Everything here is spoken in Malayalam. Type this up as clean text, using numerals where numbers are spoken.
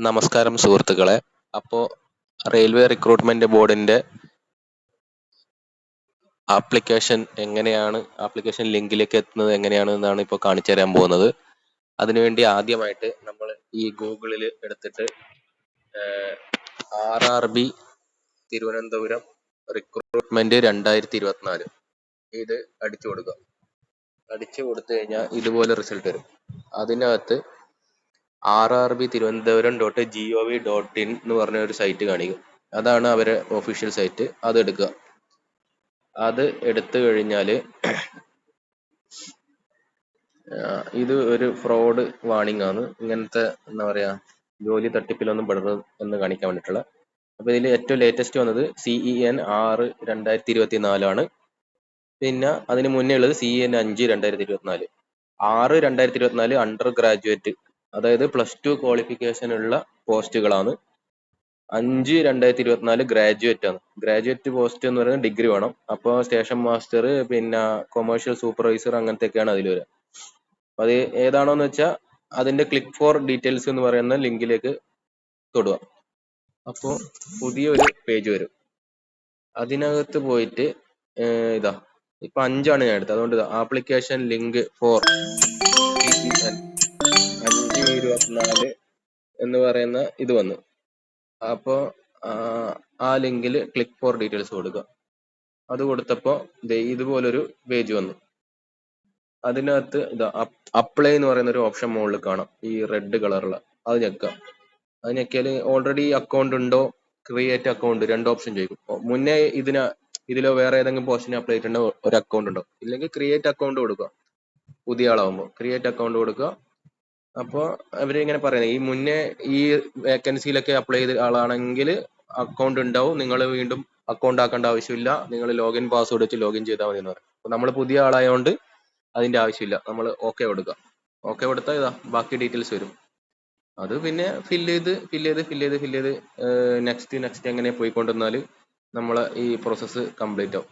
നമസ്കാരം സുഹൃത്തുക്കളെ. അപ്പോൾ റെയിൽവേ റിക്രൂട്ട്മെന്റ് ബോർഡിന്റെ ആപ്ലിക്കേഷൻ ലിങ്കിലേക്ക് എത്തുന്നത് എങ്ങനെയാണെന്നാണ് ഇപ്പോൾ കാണിച്ചു തരാൻ പോകുന്നത്. അതിനുവേണ്ടി ആദ്യമായിട്ട് നമ്മൾ ഈ ഗൂഗിളിൽ എടുത്തിട്ട് RRB തിരുവനന്തപുരം റിക്രൂട്ട്മെന്റ് 2024 ഇത് അടിച്ചു കൊടുക്കുക. അടിച്ചു കൊടുത്തു കഴിഞ്ഞാൽ ഇതുപോലെ റിസൾട്ട് വരും. അതിനകത്ത് RRB Thiruvananthapuram.gov.in എന്ന് പറഞ്ഞ ഒരു സൈറ്റ് കാണിക്കും. അതാണ് അവരെ ഒഫീഷ്യൽ സൈറ്റ്. അത് എടുക്കുക. അത് എടുത്തു കഴിഞ്ഞാൽ ഇത് ഒരു ഫ്രോഡ് വാണിംഗ് ആണ്. ഇങ്ങനത്തെ എന്താ പറയാ, ജോലി തട്ടിപ്പിലൊന്നും പെടരുത് എന്ന് കാണിക്കാൻ വേണ്ടിയിട്ടുള്ള. അപ്പൊ ഇതിൽ ഏറ്റവും ലേറ്റസ്റ്റ് വന്നത് CEN 6/2024 ആണ്. പിന്നെ അതിന് മുന്നേ ഉള്ളത് CEN 5/2024. 6/2024 അണ്ടർ ഗ്രാജുവേറ്റ്, അതായത് +2 ക്വാളിഫിക്കേഷൻ ഉള്ള പോസ്റ്റുകളാണ്. 5/2024 ഗ്രാജുവേറ്റ് ആണ്. ഗ്രാജുവേറ്റ് പോസ്റ്റ് എന്ന് പറയുന്നത് ഡിഗ്രി വേണം. അപ്പോൾ സ്റ്റേഷൻ മാസ്റ്റർ, പിന്നെ കൊമേഴ്ഷ്യൽ സൂപ്പർവൈസർ അങ്ങനത്തെയൊക്കെയാണ് അതിൽ വരിക. അത് ഏതാണോന്ന് വെച്ചാൽ അതിന്റെ ക്ലിക്ക് ഫോർ ഡീറ്റെയിൽസ് എന്ന് പറയുന്ന ലിങ്കിലേക്ക് തൊടുക. അപ്പോൾ പുതിയൊരു പേജ് വരും. അതിനകത്ത് പോയിട്ട് ഇതാ ഇപ്പൊ 5 ഞാൻ എടുത്തത്. അതുകൊണ്ട് ആപ്ലിക്കേഷൻ ലിങ്ക് ഫോർ CEN 5/24 എന്ന് പറയുന്ന ഇത് വന്നു. അപ്പോൾ ആ ലിങ്കിൽ ക്ലിക്ക് ഫോർ ഡീറ്റെയിൽസ് കൊടുക്കുക. അത് കൊടുത്തപ്പോൾ ഇതുപോലൊരു പേജ് വന്നു. അതിനകത്ത് ഇതാ അപ്ലൈ എന്ന് പറയുന്ന ഒരു ഓപ്ഷൻ മുകളിൽ കാണാം, ഈ റെഡ് കളറുള്ള. അത് ഞെക്കുക. അത് ഞെക്കിയാൽ ഓൾറെഡി അക്കൗണ്ട് ഉണ്ടോ, ക്രിയേറ്റ് അക്കൗണ്ട്, 2 ഓപ്ഷൻ ചോദിക്കും. മുന്നേ ഇതിലോ വേറെ ഏതെങ്കിലും പോസ്റ്റിന് അപ്ലൈ ചെയ്തിട്ടുണ്ടോ ഒരു അക്കൗണ്ട് ഉണ്ടോ, ഇല്ലെങ്കിൽ ക്രിയേറ്റ് അക്കൗണ്ട് കൊടുക്കുക. പുതിയ ആളാവുമ്പോൾ ക്രിയേറ്റ് അക്കൗണ്ട് കൊടുക്കുക. അപ്പോൾ അവരിങ്ങനെ പറയുന്നത്, ഈ മുന്നേ ഈ വേക്കൻസിയിലൊക്കെ അപ്ലൈ ചെയ്ത ആളാണെങ്കിൽ അക്കൗണ്ട് ഉണ്ടാവും, നിങ്ങൾ വീണ്ടും അക്കൗണ്ട് ആക്കേണ്ട ആവശ്യമില്ല, നിങ്ങൾ ലോഗിൻ പാസ്വേഡ് വെച്ച് ലോഗിൻ ചെയ്താൽ മതി എന്ന് പറയും. അപ്പോൾ നമ്മൾ പുതിയ ആളായതുകൊണ്ട് അതിന്റെ ആവശ്യമില്ല. നമ്മൾ ഓക്കെ കൊടുക്കുക. ഓക്കെ കൊടുത്താൽ ഇതാ ബാക്കി ഡീറ്റെയിൽസ് വരും. അത് പിന്നെ ഫില്ല് ചെയ്ത് നെക്സ്റ്റ് അങ്ങനെ പോയിക്കൊണ്ടിരുന്നാൽ നമ്മളെ ഈ പ്രോസസ്സ് കംപ്ലീറ്റ് ആവും.